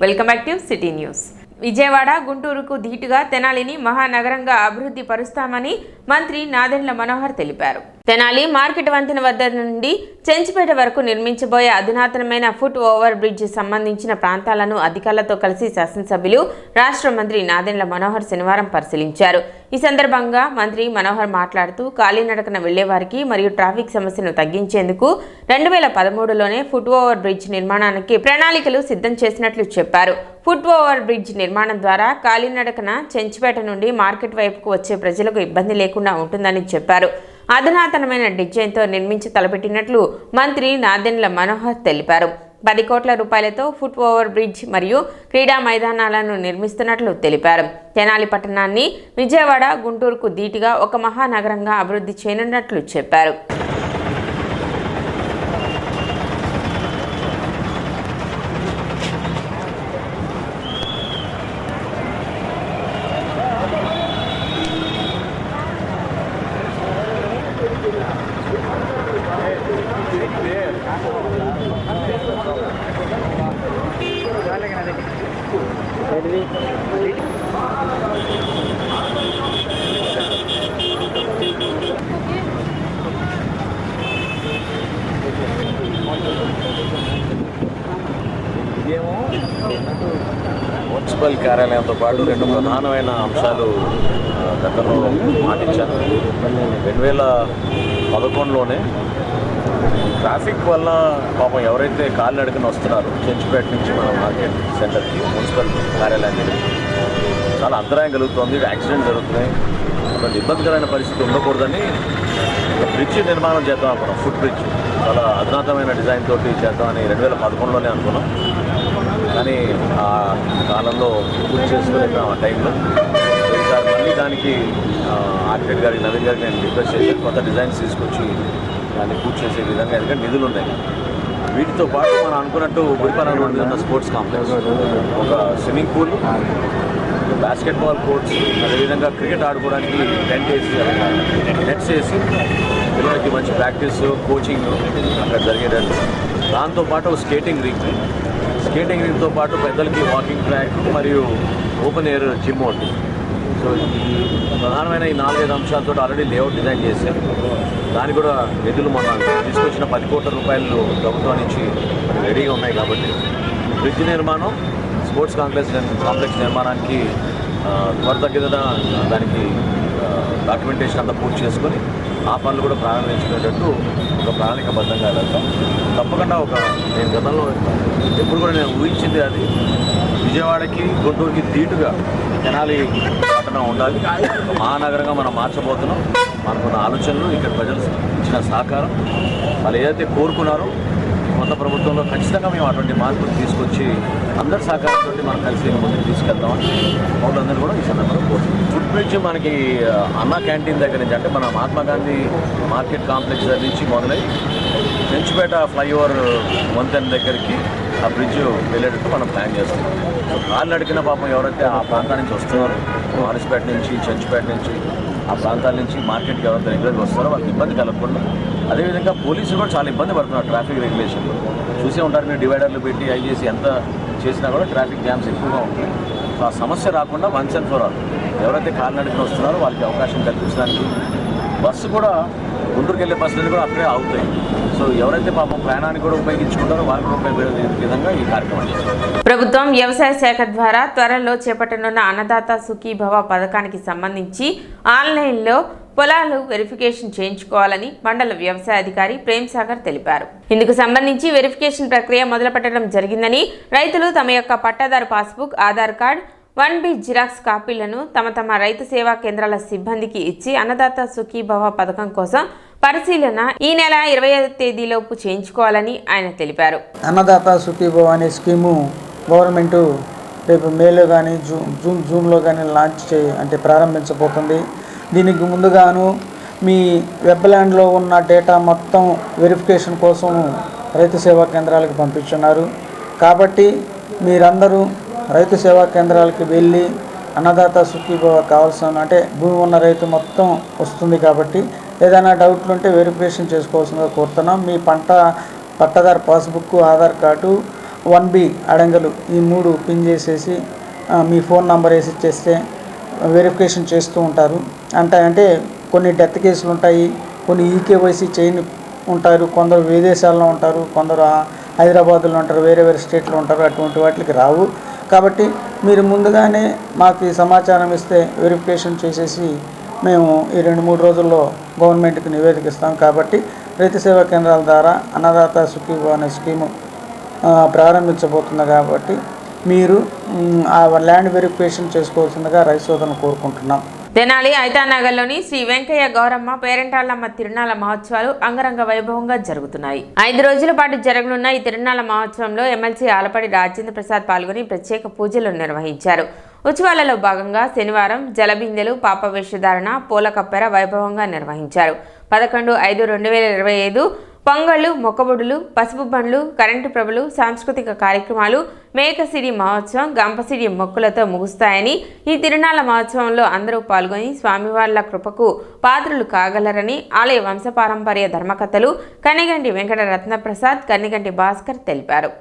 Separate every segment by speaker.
Speaker 1: Welcome back to city news. Vijayawada గుంటూరుకు ధీటుగా తెనాలిని మహానగరంగా అభివృద్ధి పరుస్తామని మంత్రి నాదెండ్ల మనోహర్ తెలిపారు. తెనాలి మార్కెట్ వంతెన వద్ద నుండి చెంచుపేట వరకు నిర్మించబోయే అధునాతనమైన ఫుట్ ఓవర్ బ్రిడ్జ్ సంబంధించిన ప్రాంతాలను అధికారులతో కలిసి శాసనసభ్యులు రాష్ట్ర మంత్రి నాదెండ్ల మనోహర్ శనివారం పరిశీలించారు. ఈ సందర్భంగా మంత్రి మనోహర్ మాట్లాడుతూ కాలినడకన వెళ్లేవారికి మరియు ట్రాఫిక్ సమస్యను తగ్గించేందుకు 2013లోనే ఫుట్ ఓవర్ బ్రిడ్జ్ నిర్మాణానికి ప్రణాళికలు సిద్ధం చేసినట్లు చెప్పారు. ఫుట్ ఓవర్ బ్రిడ్జ్ నిర్మాణం ద్వారా కాలినడకన చెంచుపేట నుండి మార్కెట్ వైపుకు వచ్చే ప్రజలకు ఇబ్బంది లేకుండా ఉంటుందని చెప్పారు. అధునాతనమైన డిజైన్తో నిర్మించి తలపెట్టినట్లు మంత్రి నాదెండ్ల మనోహర్ తెలిపారు. 10 కోట్ల రూపాయలతో ఫుట్ ఓవర్ బ్రిడ్జ్ మరియు క్రీడా మైదానాలను నిర్మిస్తున్నట్లు తెలిపారు. తెనాలి పట్టణాన్ని విజయవాడ గుంటూరుకు ధీటుగా ఒక మహానగరంగా అభివృద్ధి చేయనున్నట్లు చెప్పారు.
Speaker 2: మున్సిపల్ కార్యాలయంతో పాటు 2 ప్రధానమైన అంశాలు గతంలో మాటించాను. 2011లోనే ట్రాఫిక్ వల్ల పాపం ఎవరైతే కాలినడకన వస్తున్నారో చెంచుపేట నుంచి మన మార్కెట్ సెంటర్కి మున్సిపల్ కార్యాలయానికి చాలా అంతరాయం కలుగుతుంది, యాక్సిడెంట్ జరుగుతున్నాయి. అటువంటి ఇబ్బందికరమైన పరిస్థితి ఉండకూడదని బ్రిడ్జ్ నిర్మాణం చేద్దాం అనుకున్నాం. ఫుట్ బ్రిడ్జ్ చాలా అధునాతమైన డిజైన్ తోటి చేద్దామని 2011లోనే అనుకున్నాం. కానీ ఆ కాలంలో పూర్తి చేసుకోలేక ఆ టైంలో ఈసారి మళ్ళీ దానికి ఆర్కిటెక్ట్ గారికి నవీన్ గారికి నేను రిక్వెస్ట్ చేసి కొత్త డిజైన్స్ తీసుకొచ్చి దాన్ని పూర్తి చేసే విధంగా, ఎందుకంటే నిధులు ఉన్నాయి. వీటితో పాటు మనం అనుకున్నట్టు గుడిపాలెంలో ఉన్న స్పోర్ట్స్ కాంప్లెక్స్, ఒక స్విమ్మింగ్ పూల్, బాస్కెట్బాల్ కోర్ట్స్, అదేవిధంగా క్రికెట్ ఆడుకోవడానికి టెంట్ వేసి నెట్స్ వేసి పిల్లలకి మంచి ప్రాక్టీస్ కోచింగ్ అక్కడ జరిగేటట్టు, దాంతోపాటు స్కేటింగ్ రింగ్తో పాటు పెద్దలకి వాకింగ్ ట్రాక్ మరియు ఓపెన్ ఎయిర్ జిమ్ ఒకటి. సో ఈ ప్రధానమైన ఈ 4-5 అంశాలతో ఆల్రెడీ లేఅవుట్ డిజైన్ చేశారు. దానికి కూడా నిధులు మనం తీసుకొచ్చిన 10 కోట్ల రూపాయలు ప్రభుత్వం నుంచి రెడీగా ఉన్నాయి. కాబట్టి బ్రిడ్జ్ నిర్మాణం, స్పోర్ట్స్ కాంప్లెక్స్ నిర్మాణానికి త్వరితగతిన దానికి డాక్యుమెంటేషన్ అంతా పూర్తి చేసుకొని ఆ పనులు కూడా ప్రారంభించుకునేటట్టు ఒక ప్రణాళికబద్ధంగా వెళ్తాం. తప్పకుండా నేను గతంలో ఎప్పుడు కూడా నేను ఊహించింది అది విజయవాడకి గుంటూరుకి ధీటుగా తెనాలి పట్టణం ఉండాలి, మహానగరంగా మనం మార్చబోతున్నాం. మనకున్న ఆలోచనలు, ఇక్కడ ప్రజలు ఇచ్చిన సహకారం, వాళ్ళు ఏదైతే కోరుకున్నారో కొత్త ప్రభుత్వంలో ఖచ్చితంగా మేము అటువంటి మార్పులు తీసుకొచ్చి అందరి సహకారంతో మనం కలిసి ముందుకు తీసుకెళ్తామని పౌరులందరూ కూడా ఈ సందర్భంలో కోరుతున్నాం. ఫుడ్ బ్రిడ్జ్ మనకి అన్నా క్యాంటీన్ దగ్గర నుంచి, అంటే మన మహాత్మా గాంధీ మార్కెట్ కాంప్లెక్స్ దగ్గర నుంచి మొదలై చెంచుపేట ఫ్లైఓవర్ వంతెన దగ్గరికి ఆ బ్రిడ్జ్ వెళ్ళేటట్టు మనం ప్లాన్ చేస్తున్నాం. సో కాళ్ళు అడిగిన పాపం ఎవరైతే ఆ ప్రాంతాల నుంచి వస్తున్నారో, మారిస్పేట నుంచి, చెంచుపేట నుంచి, ఆ ప్రాంతాల నుంచి మార్కెట్కి ఎవరైతే రెగ్యులర్గా వస్తారో వాళ్ళకి ఇబ్బంది కలగకుండా, అదేవిధంగా పోలీసులు కూడా చాలా ఇబ్బంది పడుతున్నారు ట్రాఫిక్ రెగ్యులేషన్లో. చూసే ఉంటారు మీరు, డివైడర్లు పెట్టి అవి చేసి ఎంత చేసినా కూడా ట్రాఫిక్ జామ్స్ ఎక్కువగా ఉంటాయి. సో ఆ సమస్య రాకుండా వన్స్ అండ్ ఫర్ ఆల్ ఎవరైతే కాలినడకన వస్తున్నారో వాళ్ళకి అవకాశం కల్పించడానికి బస్సు కూడా గుంటూరుకి వెళ్ళే బస్సులు కూడా అక్కడే అవుతాయి. సో ఎవరైతే పాపం ప్రయాణాన్ని కూడా ఉపయోగించుకుంటారో వాళ్ళకి ఉపయోగపడే విధంగా ఈ కార్యక్రమం చేస్తారు.
Speaker 1: ప్రభుత్వం వ్యవసాయ శాఖ ద్వారా త్వరలో చేపట్టనున్న అన్నదాత సుఖీభవ పథకానికి సంబంధించి ఆన్లైన్లో పొలాలు వెరిఫికేషన్ చేయించుకోవాలని మండల వ్యవసాయ అధికారి ప్రేమ్ సాగర్ తెలిపారు. ఇందుకు సంబంధించి వెరిఫికేషన్ ప్రక్రియ మొదలుపెట్టడం జరిగిందని, రైతులు తమ యొక్క పట్టాదారు passbook, Aadhaar card, 1B xerox కాపీలను తమ రైతు సేవా కేంద్రాల సిబ్బందికి ఇచ్చి అన్నదాత సుఖీభవ పథకం కోసం పరిశీలన ఈ నెల 25వ తేదీలోపు చేయించుకోవాలని ఆయన తెలిపారు.
Speaker 3: అన్నదాత సుఖీభవ అనే స్కీము గవర్నమెంట్ రేపు మేలో కానీ జూన్లో కానీ లాంచ్ ప్రారంభించబోతుంది. దీనికి ముందుగాను మీ వెబ్ల్యాండ్లో ఉన్న డేటా మొత్తం వెరిఫికేషన్ కోసం రైతు సేవా కేంద్రాలకు పంపించున్నారు. కాబట్టి మీరందరూ రైతు సేవా కేంద్రాలకు వెళ్ళి అన్నదాత సుఖీభవ కావాల్సిన భూమి ఉన్న రైతు మొత్తం వస్తుంది. కాబట్టి ఏదైనా డౌట్లు ఉంటే వెరిఫికేషన్ చేసుకోవాల్సిందిగా కోరుతున్నాం. మీ పట్టాదారు పాస్బుక్, ఆధార్ కార్డు, 1B అడంగలు ఈ 3 పిన్ చేసేసి మీ ఫోన్ నంబర్ వేసి ఇచ్చేస్తే వెరిఫికేషన్ చేస్తూ ఉంటారు. అంటే కొన్ని డెత్ కేసులు ఉంటాయి, కొన్ని ఈకేవైసీ చేయని ఉంటారు, కొందరు విదేశాల్లో ఉంటారు, కొందరు హైదరాబాద్లో ఉంటారు, వేరే స్టేట్లో ఉంటారు. అటువంటి వాటికి రావు. కాబట్టి మీరు ముందుగానే మాకు ఈ సమాచారం ఇస్తే వెరిఫికేషన్ చేసేసి మేము ఈ 2-3 రోజుల్లో గవర్నమెంట్కి నివేదిక ఇస్తాం. కాబట్టి రైతు సేవా కేంద్రాల ద్వారా అన్నదాత సుఖీభవ అనే స్కీము ప్రారంభించబోతుంది. కాబట్టి మీరు ఆ ల్యాండ్ వెరిఫికేషన్ చేసుకోవాల్సిందిగా రైతు సోదరులను కోరుకుంటున్నాం.
Speaker 1: తెనాలి ఐతానగర్లోని శ్రీ వెంకయ్య గౌరమ్మ పేరంటాళ్ళమ్మ తిరునాళ్ల మహోత్సవాలు అంగరంగ వైభవంగా జరుగుతున్నాయి. 5 రోజుల పాటు జరగనున్న ఈ తిరునాళ్ల మహోత్సవంలో ఎమ్మెల్సీ ఆలపాటి రాజేంద్ర ప్రసాద్ పాల్గొని ప్రత్యేక పూజలు నిర్వహించారు. ఉత్సవాలలో భాగంగా శనివారం జలబిందెలు, పాప వేషధారణ, పూల కప్పెర వైభవంగా నిర్వహించారు. 11/5/2025 పొంగళ్ళు, మొక్కబొడులు, పసుపు బండ్లు, కరెంటు ప్రభలు, సాంస్కృతిక కార్యక్రమాలు, మేకసిడి మహోత్సవం, గంపసిడి మొక్కులతో ముగుస్తాయని, ఈ తిరునాళ్ల మహోత్సవంలో అందరూ పాల్గొని స్వామివార్ల కృపకు పాత్రులు కాగలరని ఆలయ వంశపారంపర్య ధర్మకర్తలు కన్నిగంటి వెంకట రత్నప్రసాద్, కన్నిగంటి భాస్కర్ తెలిపారు.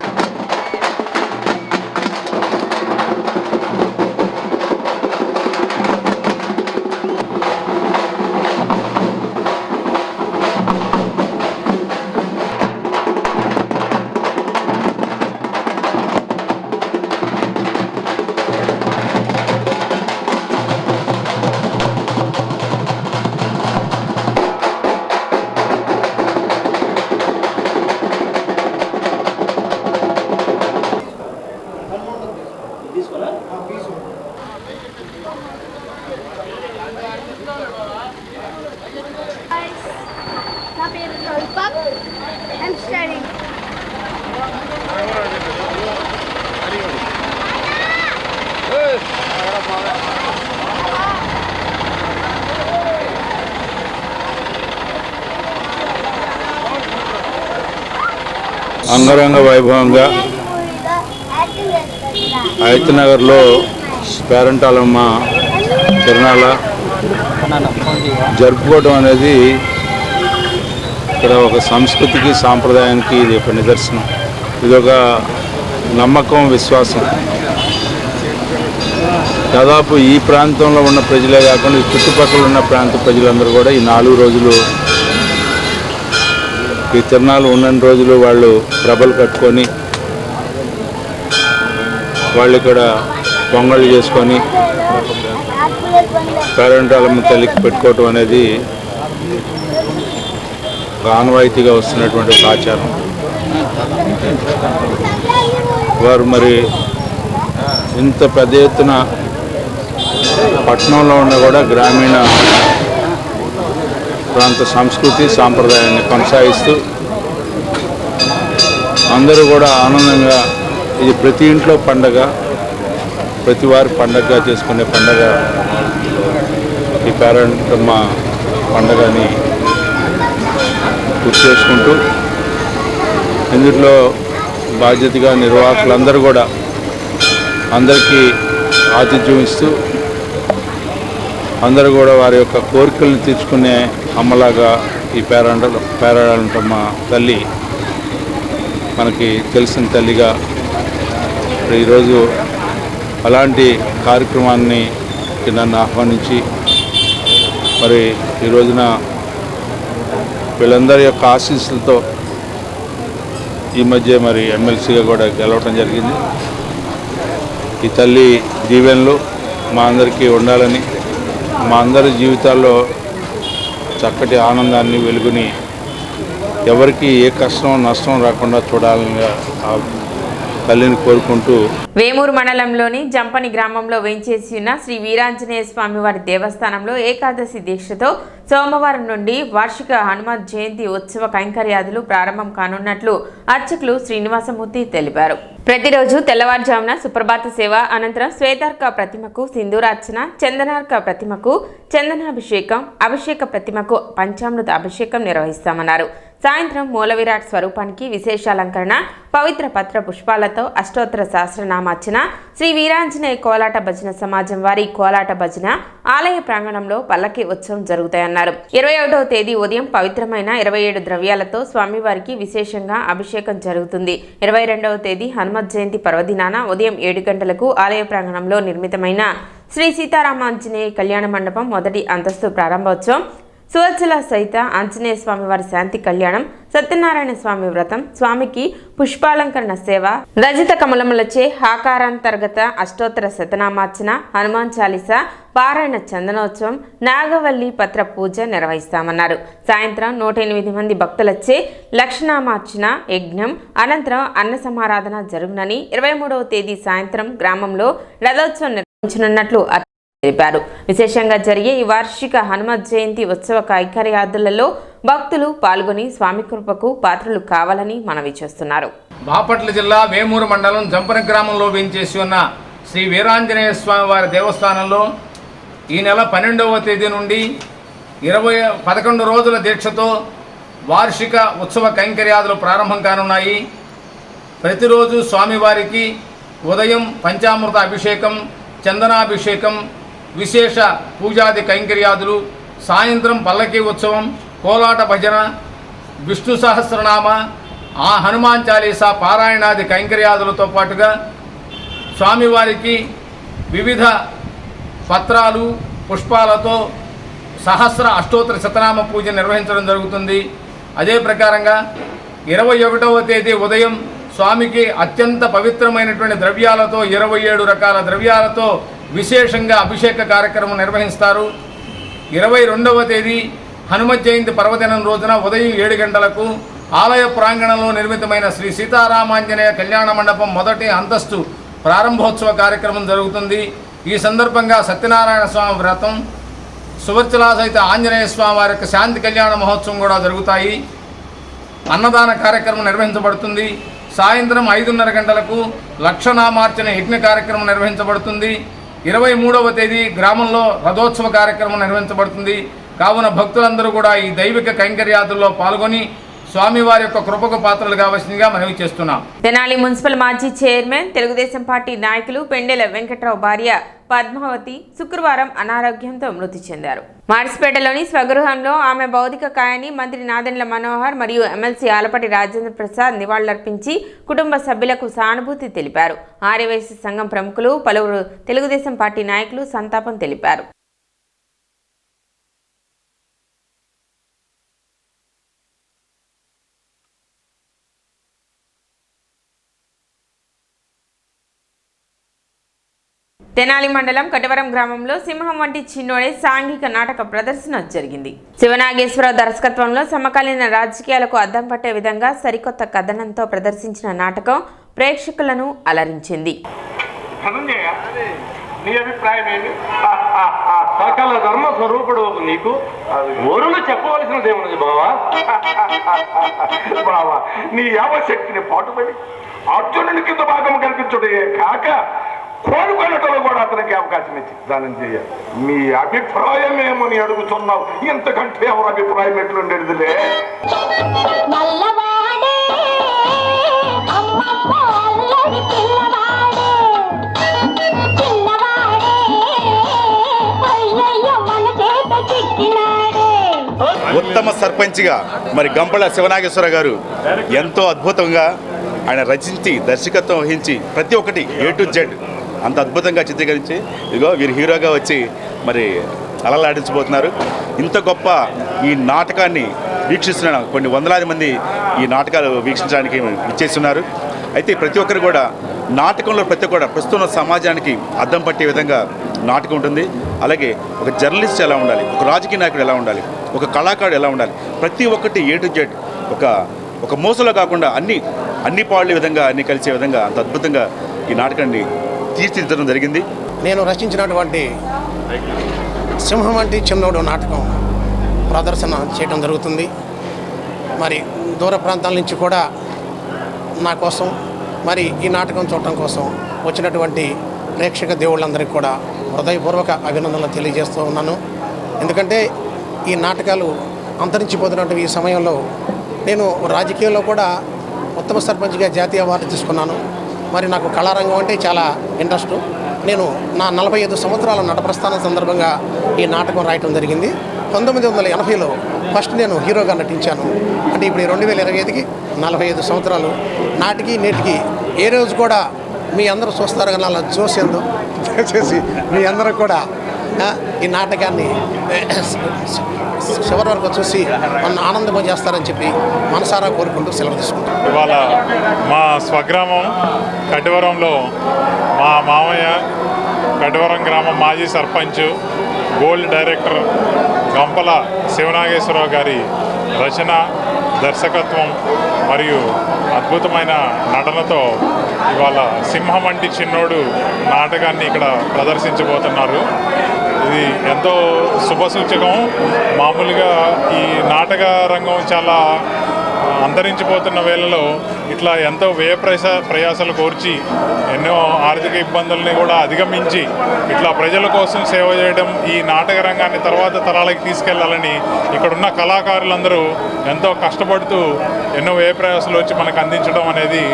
Speaker 4: I'm studying.
Speaker 5: అంగరంగ వైభవంగా ఐతనగర్లో పేరంటాలమ్మ తిరునాళ్ళ జరుపుకోవడం అనేది ఇక్కడ ఒక సంస్కృతికి, సాంప్రదాయానికి ఇది ఒక నిదర్శనం. ఇది ఒక నమ్మకం, విశ్వాసం. దాదాపు ఈ ప్రాంతంలో ఉన్న ప్రజలే కాకుండా ఈ చుట్టుపక్కల ఉన్న ప్రాంత ప్రజలందరూ కూడా ఈ 4 రోజులు ఈ తిరునాళ్ళు ఉన్న రోజులు వాళ్ళు ప్రభలు కట్టుకొని వాళ్ళు ఇక్కడ పొంగళ్ళు చేసుకొని పేరంటాలమ్మ తల్లికి పెట్టుకోవటం అనేది ఆనవాయితీగా వస్తున్నటువంటి ఒక ఆచారం. వారు మరి ఇంత పెద్ద ఎత్తున పట్టణంలో ఉన్న కూడా గ్రామీణ ప్రాంత సంస్కృతి సాంప్రదాయాన్ని కొనసాగిస్తూ అందరూ కూడా ఆనందంగా, ఇది ప్రతి ఇంట్లో పండగ, ప్రతి వారి పండగగా చేసుకునే పండగ ఈ పేరంటమ్మ పండగని గుర్తు చేసుకుంటూ ఇందులో బాధ్యతగా నిర్వాహకులందరూ కూడా అందరికీ ఆతిథ్యం ఇస్తూ అందరూ కూడా వారి యొక్క కోరికలను తీర్చుకునే అమ్మలాగా ఈ పేరంటమ్మ తల్లి మనకి తెలిసిన తల్లిగా ఈరోజు అలాంటి కార్యక్రమాన్ని నన్ను ఆహ్వానించి మరి ఈ రోజున వీళ్ళందరి యొక్క ఆశీస్సులతో ఈ మధ్య మరి ఎమ్మెల్సీగా కూడా గెలవటం జరిగింది. ఈ తల్లి దీవెనలు మా అందరికీ ఉండాలని, మా అందరి జీవితాల్లో చక్కటి ఆనందాన్ని, వెలుగుని, ఎవరికి ఏ కష్టం నష్టం రాకుండా చూడాలని ఆ తల్లిని కోరుకుంటూ
Speaker 1: వేమూరు మండలంలోని జంపని గ్రామంలో వేంచేసి ఉన్న శ్రీ వీరాంజనేయ స్వామివారి దేవస్థానంలో ఏకాదశి దీక్షతో సోమవారం నుండి వార్షిక హనుమత్ జయంతి ఉత్సవ కైంకర్యాదులు ప్రారంభం కానున్నట్లు అర్చకులు శ్రీనివాసమూర్తి తెలిపారు. ప్రతిరోజు తెల్లవారుజామున సుప్రభాత సేవ అనంతరం శ్వేతార్క ప్రతిమకు సింధూరార్చన, చందనార్క ప్రతిమకు చందనాభిషేకం, అభిషేక ప్రతిమకు పంచామృత అభిషేకం నిర్వహిస్తామన్నారు. సాయంత్రం మూలవిరాట్ స్వరూపానికి విశేషాలంకరణ, పవిత్ర పత్ర పుష్పాలతో అష్టోత్తర సహస్రనామార్చన, శ్రీ వీరాంజనేయ కోలాట భజన సమాజం వారి కోలాట భజన ఆలయ ప్రాంగణంలో పల్లకి ఉత్సవం జరుగుతాయన్నారు. 21వ తేదీ ఉదయం పవిత్రమైన 27 ద్రవ్యాలతో స్వామివారికి విశేషంగా అభిషేకం జరుగుతుంది. 22వ తేదీ హనుమత్ జయంతి పర్వదినాన ఉదయం 7 గంటలకు ఆలయ ప్రాంగణంలో నిర్మితమైన శ్రీ సీతారామాంజనేయ కళ్యాణ మండపం మొదటి అంతస్తు ప్రారంభోత్సవం, సువత్సల సహిత ఆంజనేయ స్వామి వారి శాంతి కళ్యాణం, సత్యనారాయణ స్వామి వ్రతం, స్వామికి పుష్పాలంకరణ సేవ, రజిత కమలములచే హాకారాంతర్గత అష్టోత్తర శతనామార్చన, హనుమాన్ చాలీసా పారాయణ చందనోత్సవం, నాగవల్లి పత్ర పూజ నిర్వహిస్తామన్నారు. సాయంత్రం 108 మంది భక్తులచే లక్షనామార్చన యజ్ఞం అనంతరం అన్న సమారాధన జరుగునని 23వ తేదీ సాయంత్రం గ్రామంలో రథోత్సవం నిర్వహించనున్నట్లు తెలిపారు. విశేషంగా జరిగే ఈ వార్షిక హనుమత్ జయంతి ఉత్సవ కైంకర్యాదులలో భక్తులు పాల్గొని స్వామి కృపకు పాత్రలు కావాలని మనవి చేస్తున్నారు.
Speaker 4: బాపట్ల జిల్లా వేమూరు మండలం జంపన గ్రామంలో వేంచేసి ఉన్న శ్రీ వీరాంజనేయ స్వామి వారి దేవస్థానంలో ఈ నెల 12వ తేదీ నుండి 11 రోజుల దీక్షతో వార్షిక ఉత్సవ కైంకర్యాదులు ప్రారంభం కానున్నాయి. ప్రతిరోజు స్వామివారికి ఉదయం పంచామృత అభిషేకం, చందనాభిషేకం, విశేష పూజాది కైంకర్యాదులు, సాయంత్రం పల్లకీ ఉత్సవం, కోలాట భజన, విష్ణు సహస్రనామ, హనుమాన్ చాలీసా పారాయణాది కైంకర్యాదులతో పాటుగా స్వామివారికి వివిధ పత్రాలు పుష్పాలతో సహస్ర అష్టోత్తర శతనామ పూజ నిర్వహించడం జరుగుతుంది. అదే ప్రకారంగా 21వ తేదీ ఉదయం స్వామికి అత్యంత పవిత్రమైనటువంటి ద్రవ్యాలతో 27 రకాల ద్రవ్యాలతో విశేషంగా అభిషేక కార్యక్రమం నిర్వహిస్తారు. 22వ తేదీ హనుమత్ జయంతి పర్వదినం రోజున ఉదయం 7 గంటలకు ఆలయ ప్రాంగణంలో నిర్మితమైన శ్రీ సీతారామాంజనేయ కళ్యాణ మండపం మొదటి అంతస్తు ప్రారంభోత్సవ కార్యక్రమం జరుగుతుంది. ఈ సందర్భంగా సత్యనారాయణ స్వామి వ్రతం, సువర్చలా సహిత ఆంజనేయ స్వామి వారి యొక్క శాంతి కళ్యాణ మహోత్సవం కూడా జరుగుతాయి. అన్నదాన కార్యక్రమం నిర్వహించబడుతుంది. సాయంత్రం 5:30 గంటలకు లక్షనామార్చన యజ్ఞ కార్యక్రమం నిర్వహించబడుతుంది. 23వ తేదీ గ్రామంలో రథోత్సవ కార్యక్రమం నిర్వహించబడుతుంది. కావున భక్తులందరూ కూడా ఈ దైవిక కైంకర్యాదుల్లో పాల్గొని స్వామివారి యొక్క కృపకు పాత్రలు కావాల్సిందిగా మనవి చేస్తున్నాం.
Speaker 1: తెనాలి మున్సిపల్ మాజీ చైర్మన్ తెలుగుదేశం పార్టీ నాయకులు పెండెల వెంకట్రావు భార్య పద్మావతి శుక్రవారం అనారోగ్యంతో మృతి చెందారు. మార్సిపేటలోని స్వగృహంలో ఆమె భౌతిక కాయాన్ని మంత్రి నాదెండ్ల మనోహర్ మరియు ఎమ్మెల్సీ ఆలపాటి రాజేంద్ర ప్రసాద్ నివాళులర్పించి కుటుంబ సభ్యులకు సానుభూతి తెలిపారు. ఆర్యవైశ్య సంఘం ప్రముఖులు, పలువురు తెలుగుదేశం పార్టీ నాయకులు సంతాపం తెలిపారు. తెనాలి మండలం కటవరం గ్రామంలో సింహం వంటి చిన్నోడే సాంఘిక నాటక ప్రదర్శన జరిగింది. శివనాగేశ్వరరావు దర్శకత్వంలో సమకాలీన రాజకీయాలకు అద్దం పట్టే విధంగా సరికొత్త కథనంతో ప్రదర్శించిన నాటకం ప్రేక్షకులను అలరించింది.
Speaker 6: నీ అభిప్రాయం ఏమి? సకల ధర్మ స్వరూపుడు నీకు వరులు చెప్పవలసిన దేవుడు బావా. బావా, నీ యావశక్తిని పాటుపడి అర్జునుడి కింద భాగం కల్పించుడే కాక కోరుకున్నట్లో కూడా అతనికి అవకాశం ఇచ్చి దానం చేయాలి. మీ అభిప్రాయం ఏమని అడుగుతున్నావు? ఇంతకంటే ఎవరు అభిప్రాయం ఎట్లుండేదిలే.
Speaker 7: ఉత్తమ సర్పంచ్గా మరి గంపల శివనాగేశ్వర గారు ఎంతో అద్భుతంగా ఆయన రచించి దర్శకత్వం వహించి ప్రతి ఒక్కటి A to Z అంత అద్భుతంగా చిత్రీకరించి ఇదిగో వీరు హీరోగా వచ్చి మరి అలలాడించబోతున్నారు. ఇంత గొప్ప ఈ నాటకాన్ని వీక్షిస్తున్న కొన్ని వందలాది మంది ఈ నాటకాలు వీక్షించడానికి ఇచ్చేస్తున్నారు. అయితే ప్రతి ఒక్కరు కూడా నాటకంలో ప్రతి ఒక్కరు ప్రస్తుతం సమాజానికి అద్దం పట్టే విధంగా నాటకం ఉంటుంది. అలాగే ఒక జర్నలిస్ట్ ఎలా ఉండాలి, ఒక రాజకీయ నాయకుడు ఎలా ఉండాలి, ఒక కళాకారుడు ఎలా ఉండాలి, ప్రతి ఒక్కటి A to Z ఒక మోసలో కాకుండా అన్ని పాళ్ళ విధంగా అన్ని కలిసే విధంగా అంత అద్భుతంగా ఈ నాటకాన్ని తీర్చిదిద్దడం జరిగింది.
Speaker 8: నేను రచించినటువంటి సింహం వంటి చిన్నోడు నాటకం ప్రదర్శన చేయడం జరుగుతుంది. మరి దూర ప్రాంతాల నుంచి కూడా నా కోసం మరి ఈ నాటకం చూడటం కోసం వచ్చినటువంటి ప్రేక్షక దేవుళ్ళందరికీ కూడా హృదయపూర్వక అభినందనలు తెలియజేస్తూ ఉన్నాను. ఎందుకంటే ఈ నాటకాలు అంతరించిపోతున్నటువంటి ఈ సమయంలో నేను రాజకీయాల్లో కూడా ఉత్తమ సర్పంచ్గా జాతీయ అవార్డు తీసుకున్నాను. మరి నాకు కళారంగం అంటే చాలా ఇంట్రెస్ట్. నేను నా 45 సంవత్సరాల నట ప్రస్థానం సందర్భంగా ఈ నాటకం రాయటం జరిగింది. 1980లో ఫస్ట్ నేను హీరోగా నటించాను. అంటే ఇప్పుడు 2025కి 45 సంవత్సరాలు. నాటికి నేటికి ఏ రోజు కూడా మీ అందరూ చూస్తారు కానీ అలా చూసేందు దయచేసి మీ అందరూ కూడా ఈ నాటకాన్ని చివరి వరకు చూసి మన ఆనందం చేస్తారని చెప్పి మనసారా కోరుకుంటూ సెలవు తీసుకుంటాం.
Speaker 9: ఇవాళ మా స్వగ్రామం కటివరంలో మా మామయ్య కటివరం గ్రామం మాజీ సర్పంచ్ గోల్డ్ డైరెక్టర్ గంపల శివనాగేశ్వరరావు గారి రచన, దర్శకత్వం మరియు అద్భుతమైన నటనతో ఇవాళ సింహం వంటి చిన్నోడు నాటకాన్ని ఇక్కడ ప్రదర్శించబోతున్నారు. ఇది ఎంతో శుభసూచకం. మామూలుగా ఈ నాటక రంగం చాలా అంతరించిపోతున్న వేళలో ఇట్లా ఎంతో ప్రయాసాలు కోర్చి ఎన్నో ఆర్థిక ఇబ్బందుల్ని కూడా అధిగమించి ఇట్లా ప్రజల కోసం సేవ చేయడం, ఈ నాటక రంగాన్ని తర్వాత తరాలకి తీసుకెళ్లాలని ఇక్కడున్న కళాకారులందరూ ఎంతో కష్టపడుతూ ఎన్నో ప్రయాసాలు వచ్చి మనకు అందించడం అనేది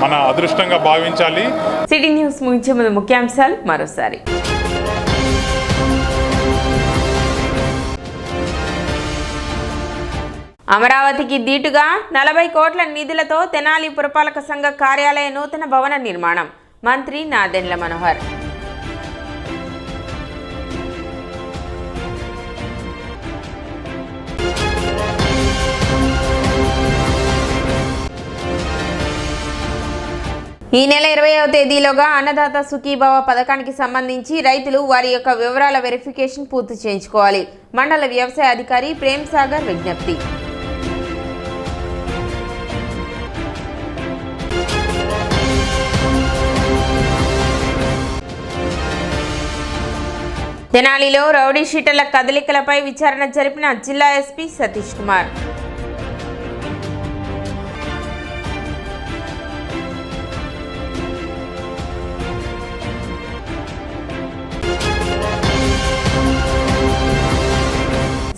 Speaker 9: మన అదృష్టంగా భావించాలి.
Speaker 1: సిటీ న్యూస్ ముగించే ముందు ముఖ్యాంశాలు మరోసారి. అమరావతికి దీటుగా 40 కోట్ల నిధులతో తెనాలి పురపాలక సంఘ కార్యాలయ నూతన భవన నిర్మాణం. మంత్రి నాదెండ్ల మనోహర్. ఈ నెల 20వ తేదీలోగా అన్నదాత సుఖీభవ పథకానికి సంబంధించి రైతులు వారి యొక్క వివరాల వెరిఫికేషన్ పూర్తి చేయించుకోవాలి. మండల వ్యవసాయ అధికారి ప్రేమ్ సాగర్ విజ్ఞప్తి. తెనాలిలో రౌడీ షీటర్ల కదలికలపై విచారణ జరిపిన జిల్లా SP Satish Kumar.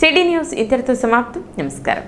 Speaker 1: City news ఇంతటితో సమాప్తం. నమస్కారం.